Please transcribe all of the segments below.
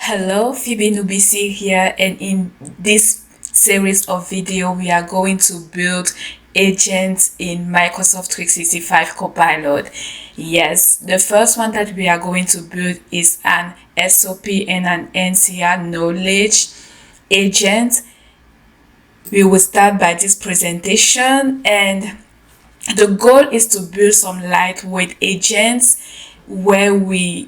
Hello, Phoebe Nubisi here, and in this series of video, we are going to build agents in Microsoft 365 Copilot. Yes, the first one that we are going to build is an SOP and an NCR knowledge agent. We will start by this presentation, and the goal is to build some lightweight agents where we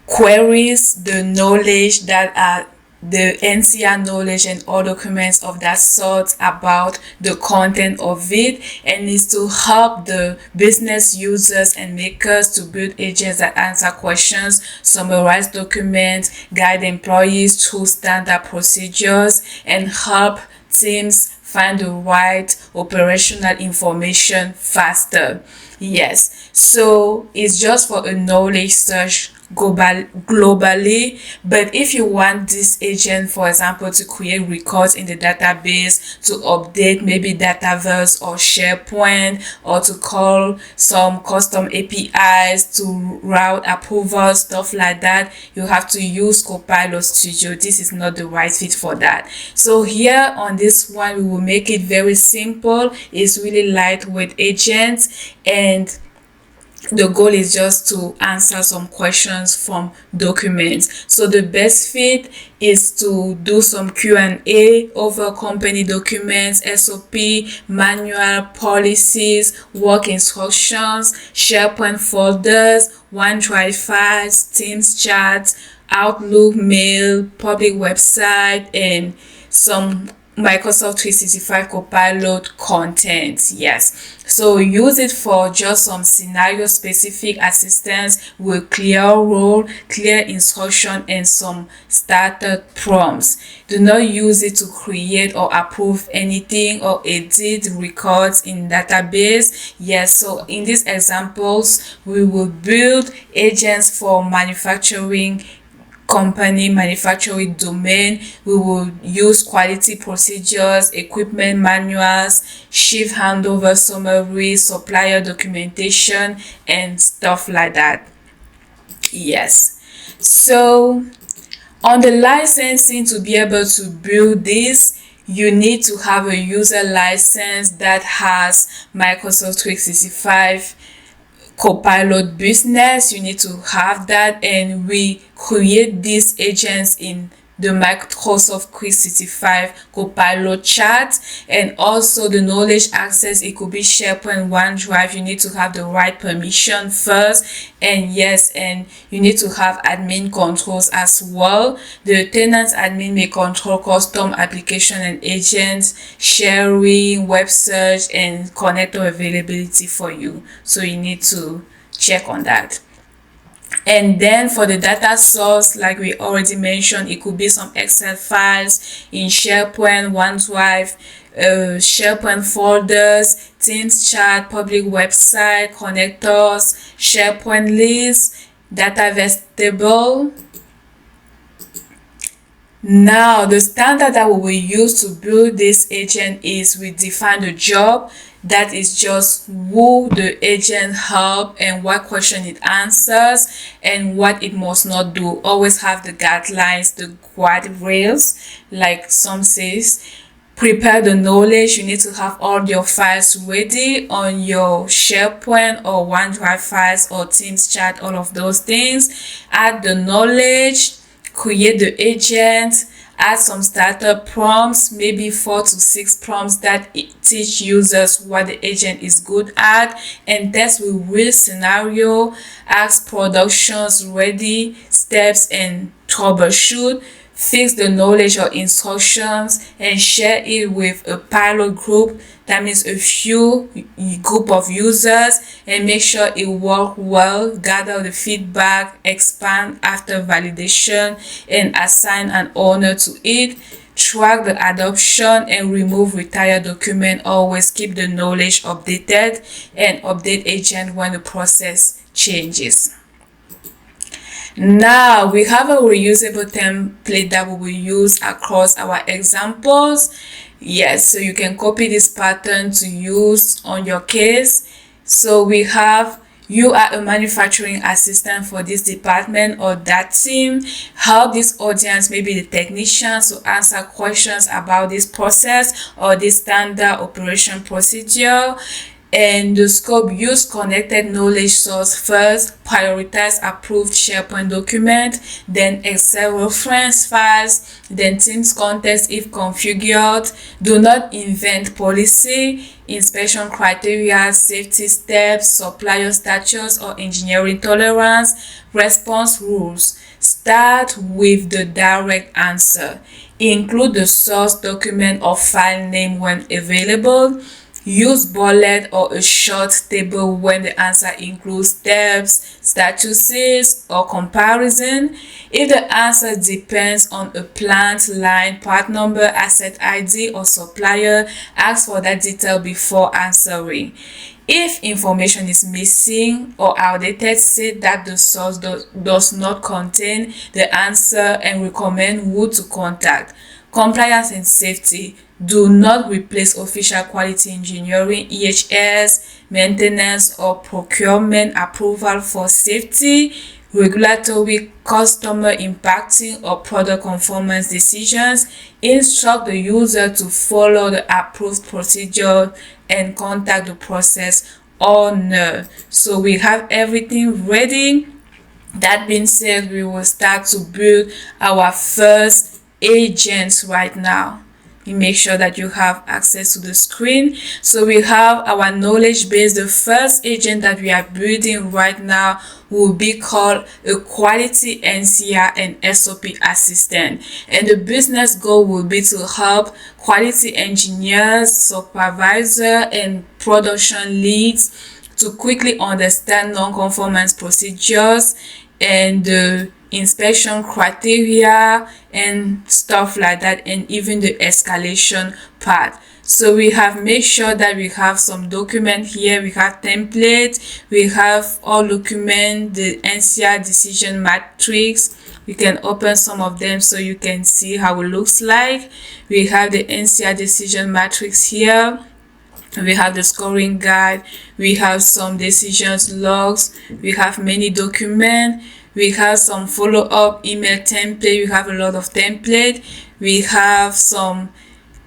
queries the knowledge that are the NCR knowledge and all documents of that sort about the content of it, and is to help the business users and makers to build agents that answer questions, summarize documents, guide employees through standard procedures, and help teams find the right operational information faster. Yes, so it's just for a knowledge search globally, but if you want this agent, for example, to create records in the database, to update maybe Dataverse or SharePoint, or to call some custom APIs to route approvals, stuff like that, you have to use Copilot Studio. This is not the right fit for that. So here on this one, we will make it very simple. It's really lightweight agents, and the goal is just to answer some questions from documents. So the best fit is to do some Q&A over company documents, SOP, manual, policies, work instructions, SharePoint folders, OneDrive files, Teams chats, Outlook mail, public website, and some Microsoft 365 Copilot content. Yes, so use it for just some scenario specific assistance with clear role, clear instruction, and some starter prompts. Do not use it to create or approve anything or edit records in database. Yes, so in these examples, we will build agents for manufacturing company, manufacturing domain. We will use quality procedures, equipment manuals, shift handover summary, supplier documentation, and stuff like that. Yes, so on the licensing, to be able to build this, you need to have a user license that has Microsoft 365 Copilot business. You need to have that, and we create these agents in the Microsoft 365 Copilot chat, and also the knowledge access. It could be SharePoint, OneDrive. You need to have the right permission first, and yes, and you need to have admin controls as well. The tenant admin may control custom application and agents, sharing, web search, and connector availability for you. So you need to check on that. And then for the data source, like we already mentioned, it could be some Excel files in SharePoint, OneDrive, SharePoint folders, Teams chat, public website, connectors, SharePoint lists, Dataverse table. Now, the standard that we will use to build this agent is we define the job. That is just who the agent help and what question it answers and what it must not do. Always have the guidelines, the guardrails, like some says. Prepare the knowledge. You need to have all your files ready on your SharePoint or OneDrive files or Teams chat, all of those things. Add the knowledge, create the agent, add some starter prompts, maybe 4 to 6 prompts that teach users what the agent is good at, and test with real scenario, ask productions ready steps, and troubleshoot. Fix the knowledge or instructions and share it with a pilot group. That means a few group of users, and make sure it works well. Gather the feedback, expand after validation, and assign an owner to it. Track the adoption and remove retired document. Always keep the knowledge updated and update agent when the process changes. Now we have a reusable template that we will use across our examples. Yes, so you can copy this pattern to use on your case. So we have You are a manufacturing assistant for this department or that team. Help this audience, maybe the technicians, to answer questions about this process or this standard operation procedure. And the scope: use connected knowledge source first, prioritize approved SharePoint document, then Excel reference files, then Teams context if configured. Do not invent policy, inspection criteria, safety steps, supplier status or engineering tolerance, response rules. Start with the direct answer. Include the source document or file name when available. Use bullet or a short table when the answer includes steps, statuses, or comparison. If the answer depends on a plant, line, part number, asset ID, or supplier, ask for that detail before answering. If information is missing or outdated, say that the source does not contain the answer and recommend who to contact. Compliance and safety: do not replace official quality engineering, EHS, maintenance, or procurement approval for safety, regulatory, customer impacting, or product conformance decisions. Instruct the user to follow the approved procedure and contact the process owner. So we have everything ready. That being said, we will start to build our first agents right now. You make sure that you have access to the screen. So we have our knowledge base. The first agent that we are building right now will be called a quality NCR and SOP assistant. And the business goal will be to help quality engineers, supervisor, and production leads to quickly understand non-conformance procedures and the inspection criteria and stuff like that, and even the escalation part. So we have made sure that we have some document here. We have template, we have all document, the NCR decision matrix. We can open some of them so you can see how it looks like. We have the NCR decision matrix here. We have the scoring guide, we have some decisions logs, we have many documents, we have some follow-up email template, we have a lot of template, we have some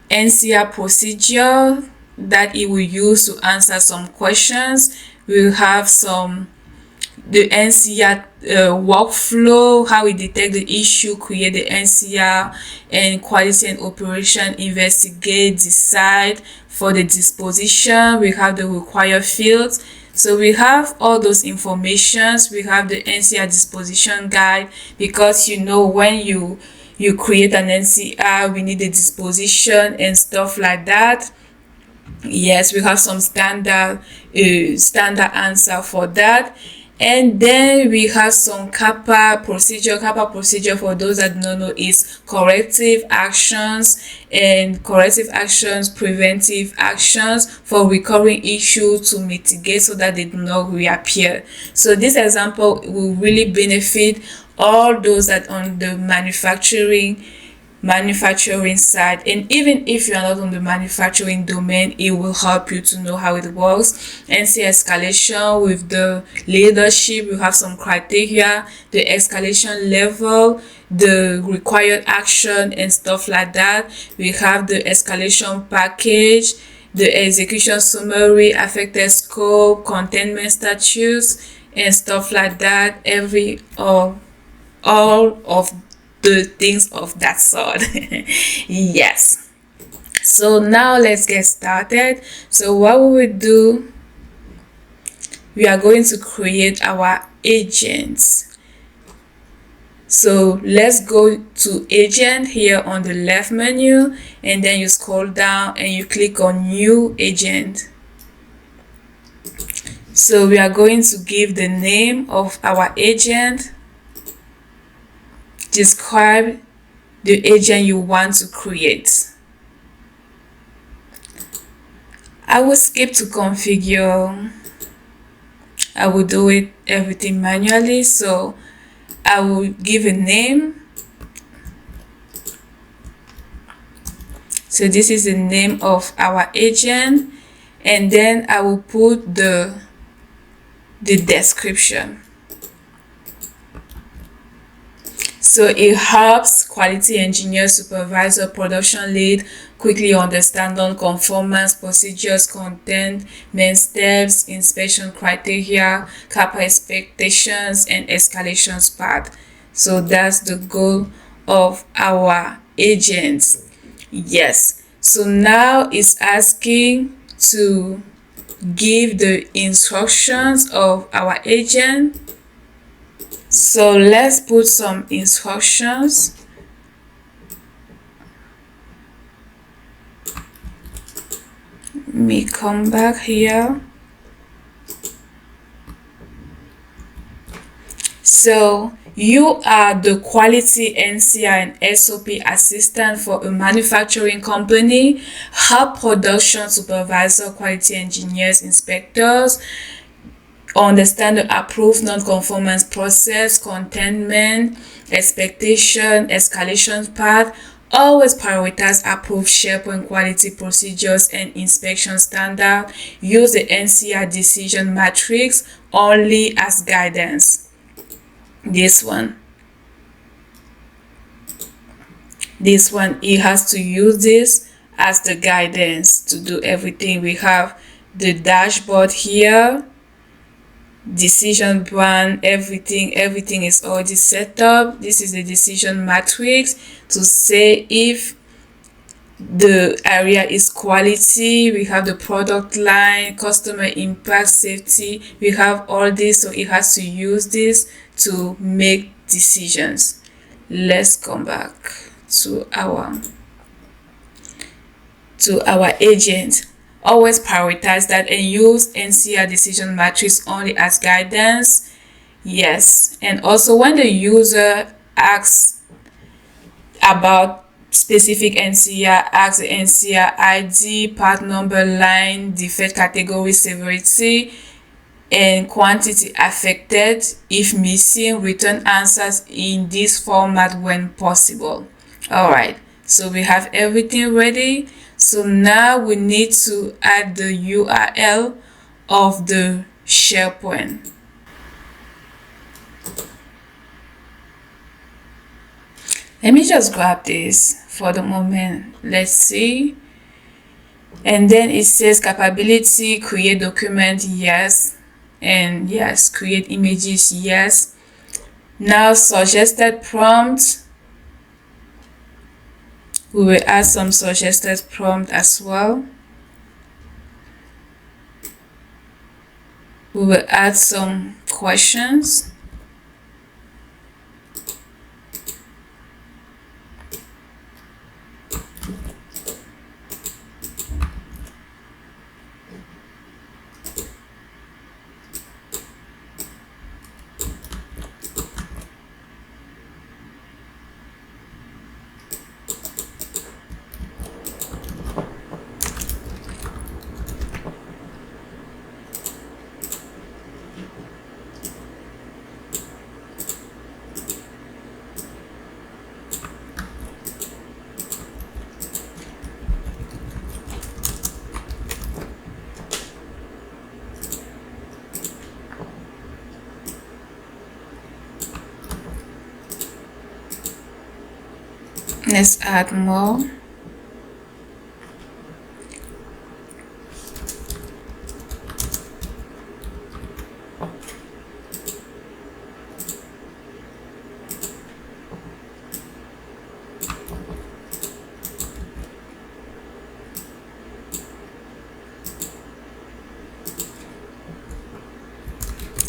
NCR procedure that it will use to answer some questions, we have some the NCR workflow, how we detect the issue, create the NCR, and quality and operation, investigate, decide. For the disposition, we have the required fields. So we have all those informations. We have the NCR disposition guide, because when you create an NCR, we need the disposition and stuff like that. Yes, we have some standard answer for that. And then we have some CAPA procedure. CAPA procedure, for those that do not know, is corrective actions, and corrective actions, preventive actions for recurring issues to mitigate so that they do not reappear. So this example will really benefit all those that on the manufacturing side, and even if you are not on the manufacturing domain, it will help you to know how it works. NC escalation, with the leadership, we have some criteria, the escalation level, the required action, and stuff like that. We have the escalation package, the execution summary, affected scope, containment status, and stuff like that. All of the things of that sort. Yes. So now let's get started. So what we will do, we are going to create our agents. So let's go to agent here on the left menu, and then you scroll down and you click on new agent. So we are going to give the name of our agent. Describe the agent you want to create. I will skip to configure. I will do everything manually. So I will give a name. So this is the name of our agent, and then I will put the the description. So it helps quality engineer, supervisor, production lead quickly understand non-conformance procedures, content, main steps, inspection criteria, CAPA expectations, and escalations path. So that's the goal of our agents. Yes. So now it's asking to give the instructions of our agent. So let's put some instructions. Let me come back here. So you are the quality NCR and SOP assistant for a manufacturing company. Help production supervisor, quality engineers, inspectors understand the approved non-conformance process, containment, expectation, escalation path. Always prioritize approved SharePoint quality procedures and inspection standard. Use the NCR decision matrix only as guidance. This one, it has to use this as the guidance to do everything. We have the dashboard here, decision plan, everything is already set up. This is the decision matrix to say if the area is quality. We have the product line, customer impact, safety. We have all this, so it has to use this to make decisions. Let's come back to our agent. Always prioritize that and use NCR decision matrix only as guidance. Yes. And also when the user asks about specific NCR, ask the NCR ID, part number, line, defect category, severity, and quantity affected. If missing, return answers in this format when possible. All right, so we have everything ready. So now we need to add the URL of the SharePoint. Let me just grab this for the moment. Let's see. And then it says capability, create document, yes. And yes, create images, yes. Now suggested prompt. We will add some suggested prompt as well. We will add some questions. Let's add more.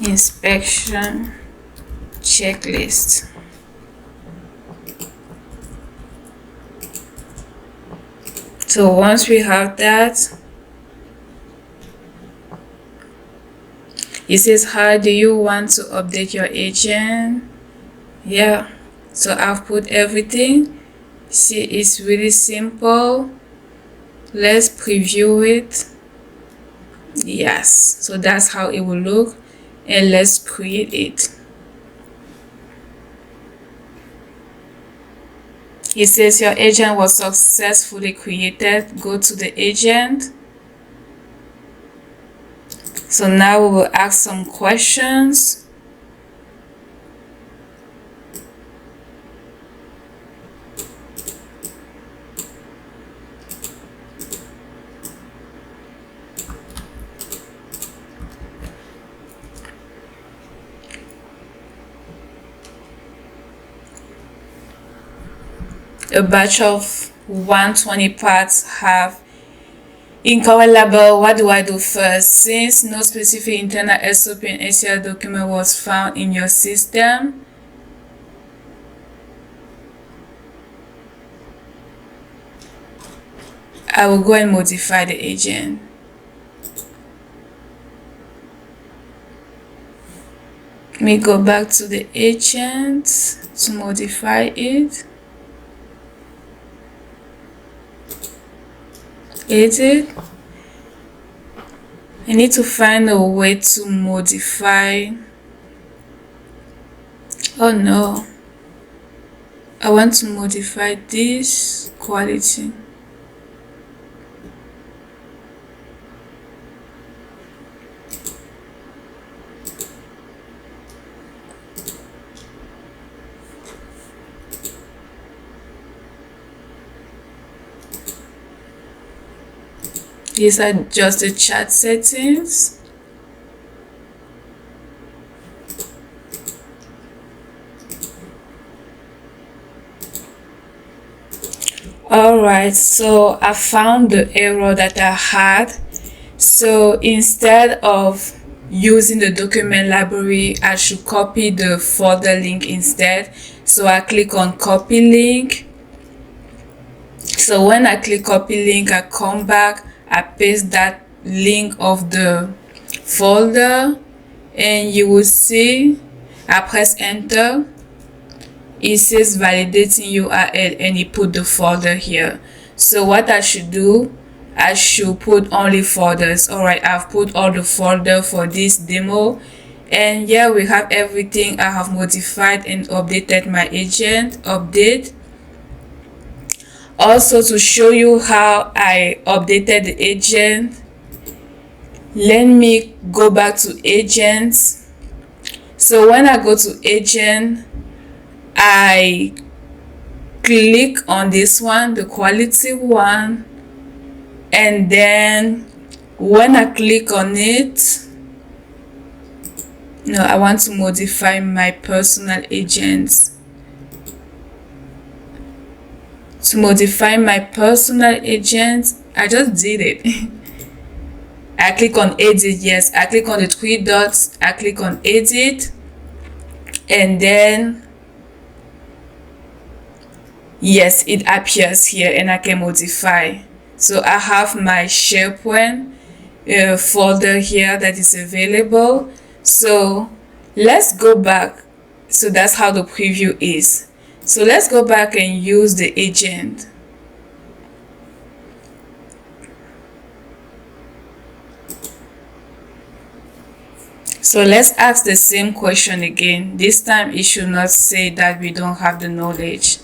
Inspection checklist. So once we have that, it says, how do you want to update your agent? Yeah, so I've put everything. See, it's really simple. Let's preview it. Yes, so that's how it will look. And let's create it. It says your agent was successfully created. Go to the agent. So now we will ask some questions. A batch of 120 parts have incorrect label. What do I do first? Since no specific internal SOP and ACL document was found in your system, I will go and modify the agent. Let me go back to the agent to modify it. Edit. I need to find a way to modify. Oh no. I want to modify this quality. These are just the chat settings. Alright, so I found the error that I had. So instead of using the document library, I should copy the folder link instead. So I click on copy link. So when I click copy link, I come back, I paste that link of the folder, and you will see I press enter. It says validating URL and it put the folder here. So what I should do, I should put only folders. Alright, I've put all the folder for this demo, and here we have everything. I have modified and updated my agent update. Also, to show you how I updated the agent, let me go back to agents. So when I go to agent, I click on this one, the quality one, and then when I click on it, no, I want to modify my personal agents. To modify my personal agent, I just did it. I click on edit. Yes, I click on the three dots, I click on edit, and then yes, it appears here and I can modify. So I have my SharePoint folder here that is available. So let's go back. So that's how the preview is. So let's go back and use the agent. So let's ask the same question again. This time it should not say that we don't have the knowledge.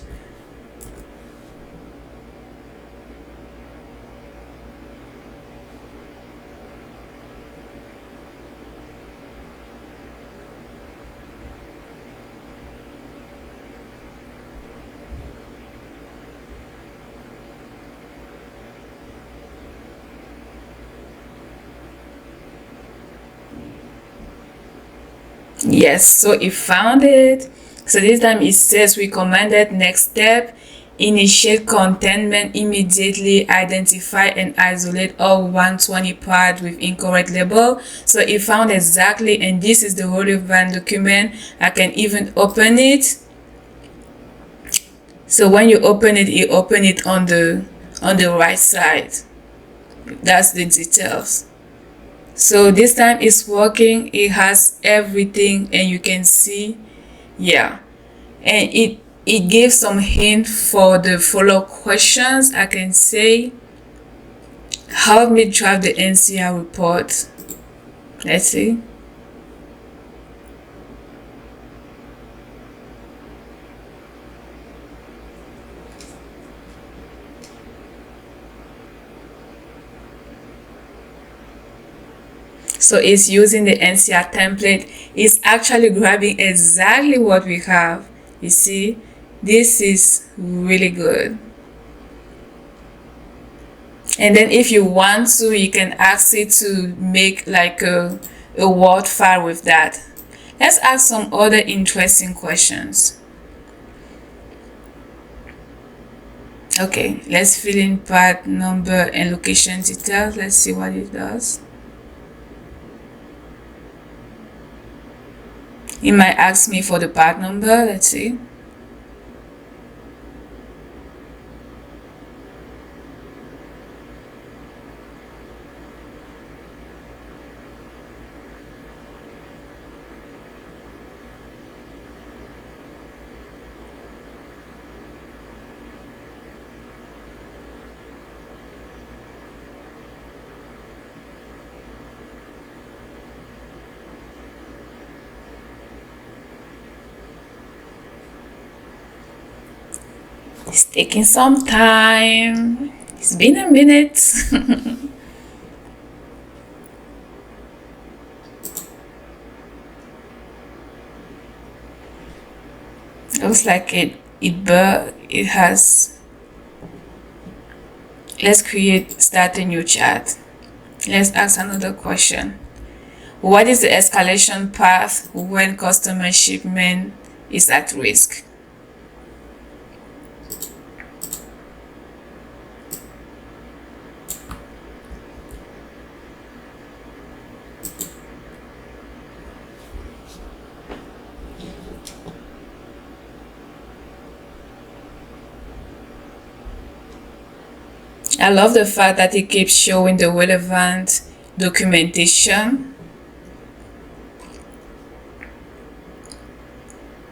Yes, so it found it. So this time it says recommended next step: initiate containment immediately, identify and isolate all 120 parts with incorrect label. So it found exactly, and this is the relevant document. I can even open it. So when you open it, you open it on the right side. That's the details. So this time it's working. It has everything, and you can see, yeah, and it gives some hint for the follow-up questions. I can say, help me draft the NCR report. Let's see. So it's using the NCR template. It's actually grabbing exactly what we have. You see, this is really good. And then if you want to, you can ask it to make like a Word file with that. Let's ask some other interesting questions. Okay, let's fill in part number and location details. Let's see what it does. It might ask me for the part number. Let's see. It's taking some time. It's been a minute. Looks like it has. Let's start a new chat. Let's ask another question. What is the escalation path when customer shipment is at risk? I love the fact that it keeps showing the relevant documentation.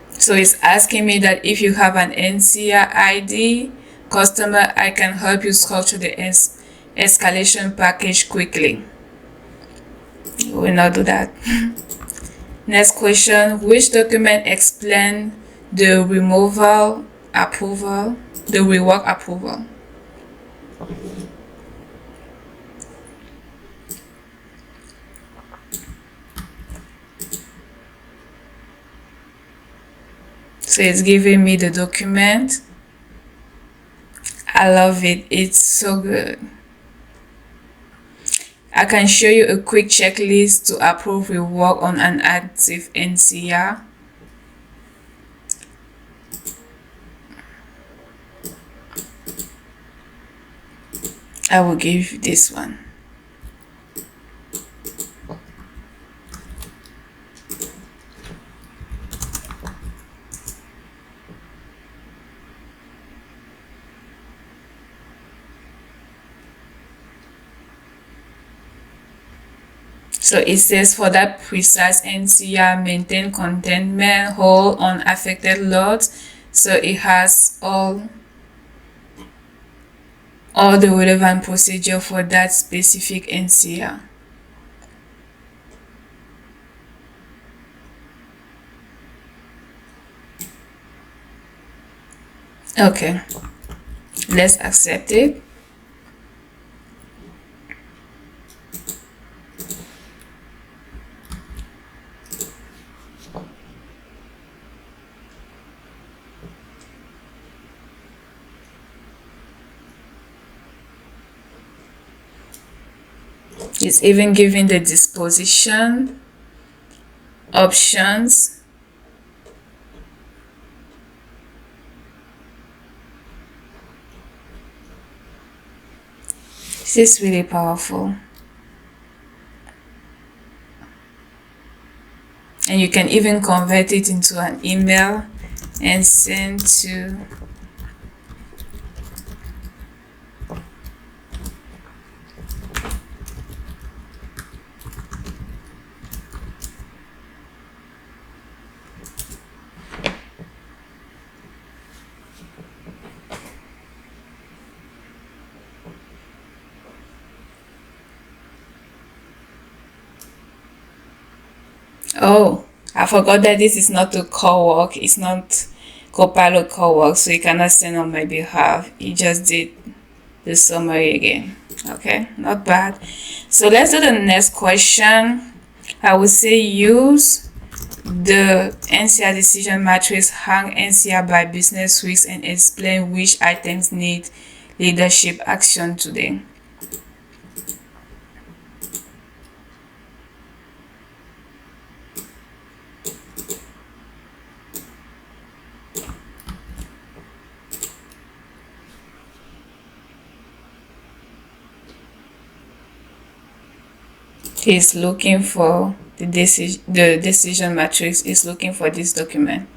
So it's asking me that if you have an NCR ID customer, I can help you structure the escalation package quickly. We will not do that. Next question, which document explain the rework approval? So it's giving me the document. I love it. It's so good. I can show you a quick checklist to approve rework on an active NCR. I will give this one. So it says for that precise NCR, maintain containment, hold on affected loads. So it has all the relevant procedure for that specific NCR. Okay, let's accept it. It's even giving the disposition options. This is really powerful. And you can even convert it into an email and send to Oh, I forgot that this is not a call work. It's not Copilot call work, so you cannot send on my behalf. You just did the summary again. Okay, not bad. So let's do the next question. I would say use the NCR decision matrix, hang NCR by business weeks, and explain which items need leadership action today. He's looking for the decision matrix is looking for this document.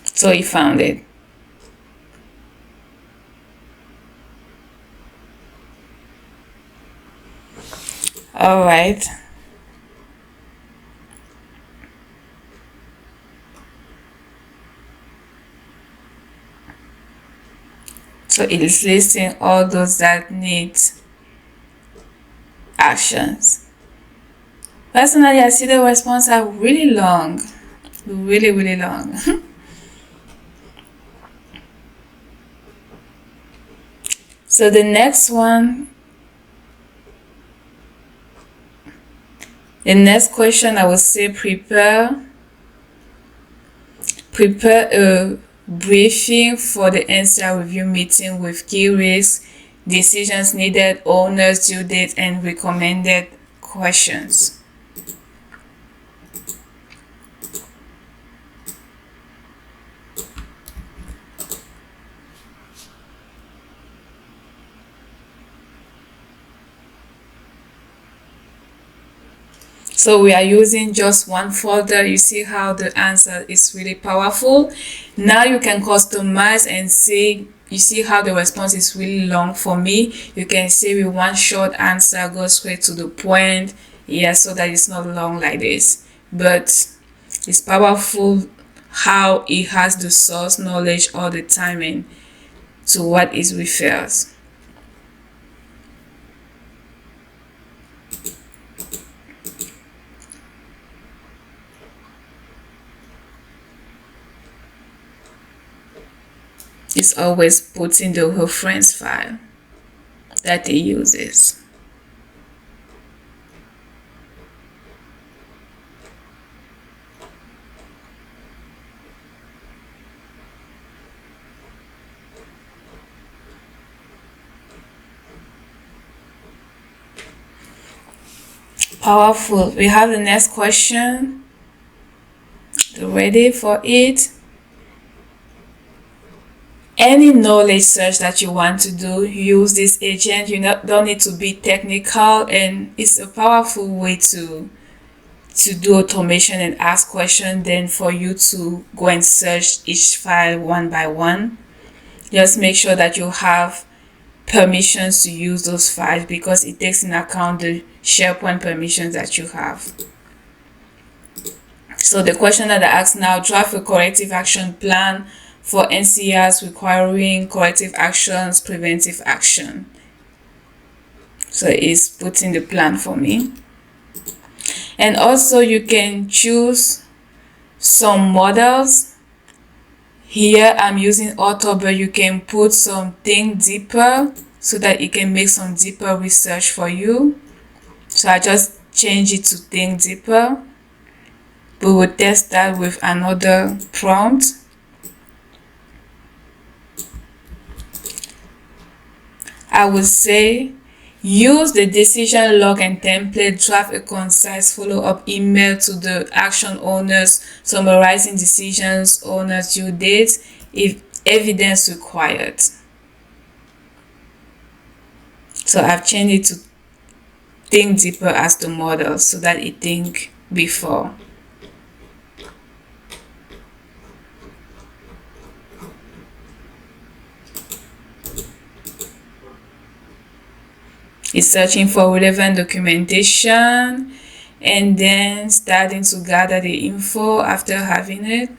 So he found it. All right. So it is listing all those that need actions. Personally, I see the response are really long. Really long. So the next question, I would say prepare a briefing for the NCR review meeting with key risks, decisions needed, owners, due date, and recommended questions. So we are using just one folder. You see how the answer is really powerful. Now you can customize and see, you see how the response is really long. For me, you can say with one short answer, go straight to the point. Yeah, so that it's not long like this. But it's powerful how it has the source knowledge all the time and to what it refers. It's always putting the reference file that it uses. Powerful. We have the next question. Ready for it? Any knowledge search that you want to do, use this agent. You don't need to be technical, and it's a powerful way to do automation and ask questions, then for you to go and search each file one by one. Just make sure that you have permissions to use those files because it takes in account the SharePoint permissions that you have. So the question that I ask now, draft a corrective action plan for NCRs requiring corrective actions, preventive action. So it's putting the plan for me. And also you can choose some models. Here I'm using Auto, but you can put something deeper so that it can make some deeper research for you. So I just change it to think deeper. We will test that with another prompt. I would say use the decision log and template, draft a concise follow-up email to the action owners summarizing decisions, owners, due dates, if evidence required. So I've changed it to think deeper as the model so that it think before. It's searching for relevant documentation and then starting to gather the info after having it.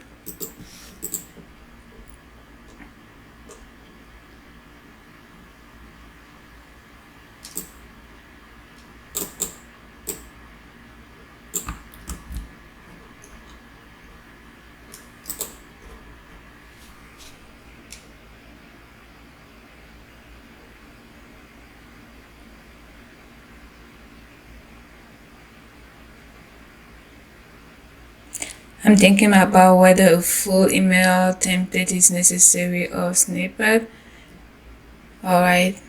I'm thinking about whether a full email template is necessary or snippet. Alright.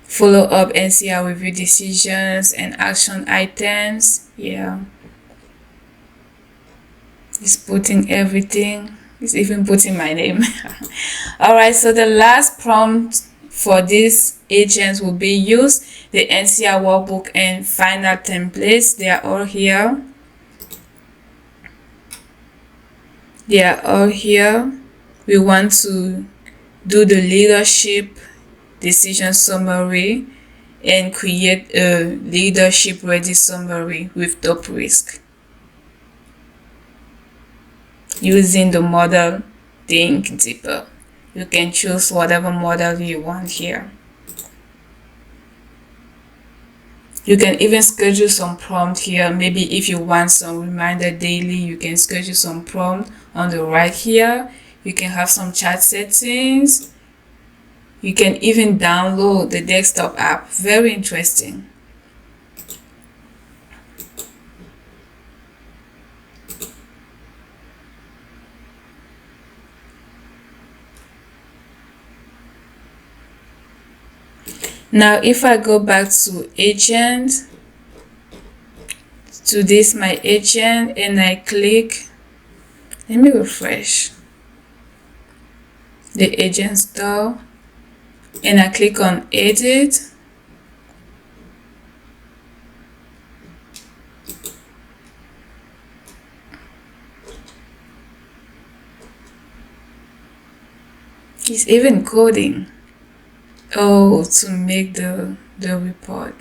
Follow up NCR review decisions and action items. Yeah. It's putting everything. It's even putting my name. Alright, so the last prompt for these agents will be use the NCR workbook and final templates. They are all here. They are all here. We want to do the leadership decision summary and create a leadership ready summary with top risk using the model Think Deeper. You can choose whatever model you want here. You can even schedule some prompt here. Maybe if you want some reminder daily, you can schedule some prompt on the right here. You can have some chat settings. You can even download the desktop app. Very interesting. Now, if I go back to agent, to this my agent, and I click, let me refresh the agent store, and I click on edit. It's even coding. Oh, to make the report.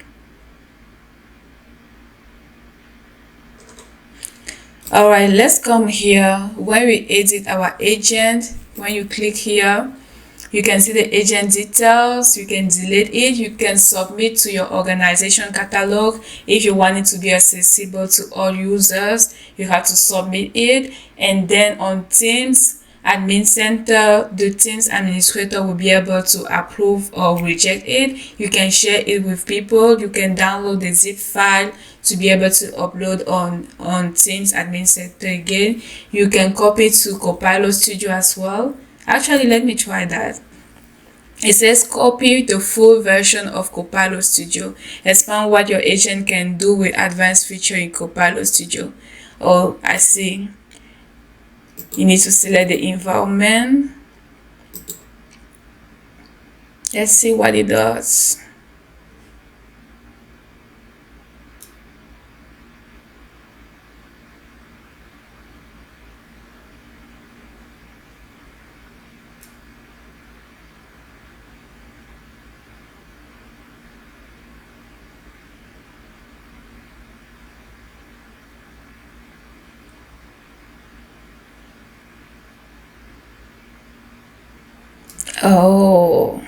Alright, let's come here. When we edit our agent, when you click here, you can see the agent details. You can delete it. You can submit to your organization catalog. If you want it to be accessible to all users, you have to submit it. And then on Teams Admin Center, the Teams administrator will be able to approve or reject it. You can share it with people. You can download the zip file to be able to upload on Teams Admin Center again. You can copy it to Copilot Studio as well. Actually, let me try that. It says copy the full version of Copilot Studio. Expand what your agent can do with advanced feature in Copilot Studio. Oh, I see. You need to select the environment. Let's see what it does. Oh,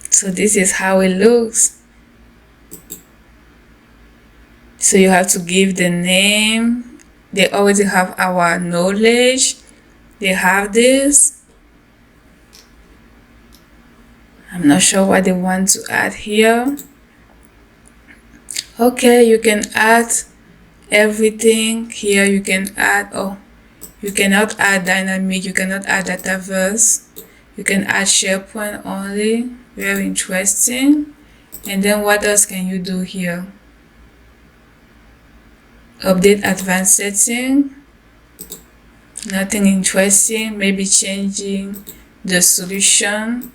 so this is how it looks. So you have to give the name. They already have our knowledge. They have this. I'm not sure what they want to add here. Okay, you can add everything here. You can add, oh, you cannot add dynamic. You cannot add dataverse. You can add SharePoint only. Very interesting. And then what else can you do here? Update advanced setting. Nothing interesting. Maybe changing the solution.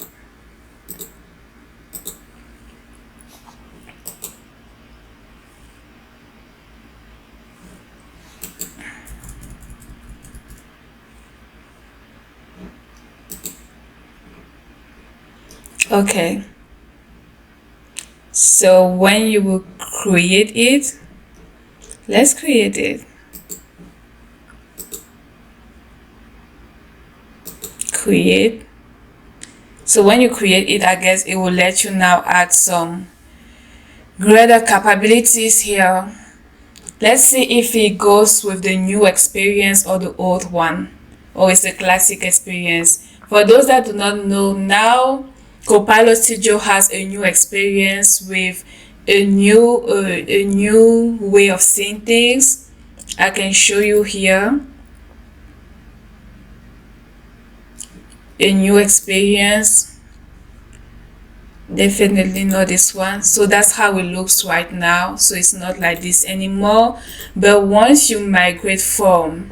Okay, so when you will create it, let's create it. Create. So when you create it, I guess it will let you now add some greater capabilities here. Let's see if it goes with the new experience or the old one, or it's a classic experience. For those that do not know, now Copilot Studio has a new experience with a new way of seeing things. I can show you here a new experience. Definitely not this one. So that's how it looks right now. So it's not like this anymore. But once you migrate from,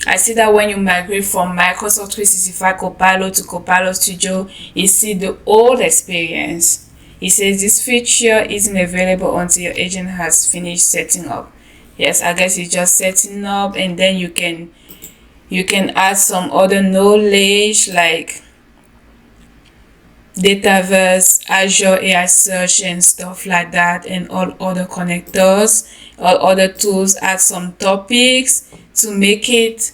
I see that when you migrate from Microsoft 365 Copilot to Copilot Studio, you see the old experience. It says this feature isn't available until your agent has finished setting up. Yes, I guess it's just setting up, and then you can add some other knowledge like Dataverse, Azure AI search and stuff like that, and all other connectors, all other tools. Add some topics to make it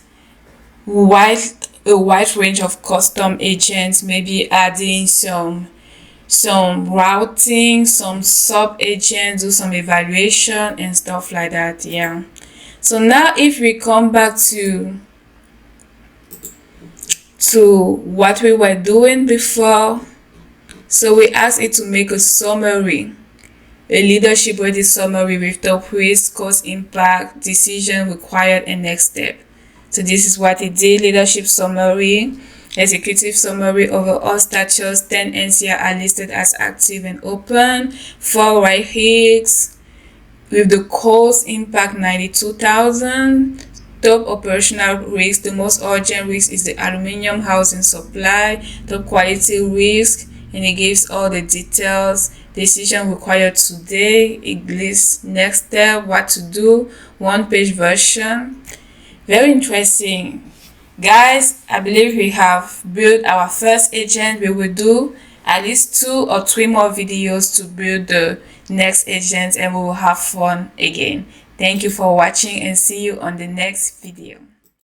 a wide range of custom agents, maybe adding some routing, some sub agents, do some evaluation and stuff like that. Yeah. So now if we come back to what we were doing before, so we asked it to make a summary, a leadership ready summary with top risk, cost impact, decision required, and next step. So this is what it did: leadership summary, executive summary, overall status, 10 NCR are listed as active and open, 4 right hits with the cost impact 92,000. Top operational risk, the most urgent risk is the aluminum housing supply. Top quality risk, and it gives all the details. Decision required today, it lists next step, what to do, 1-page version. Very interesting. Guys, I believe we have built our first agent. We will do at least 2 or 3 more videos to build the next agent, and we will have fun again. Thank you for watching, and see you on the next video.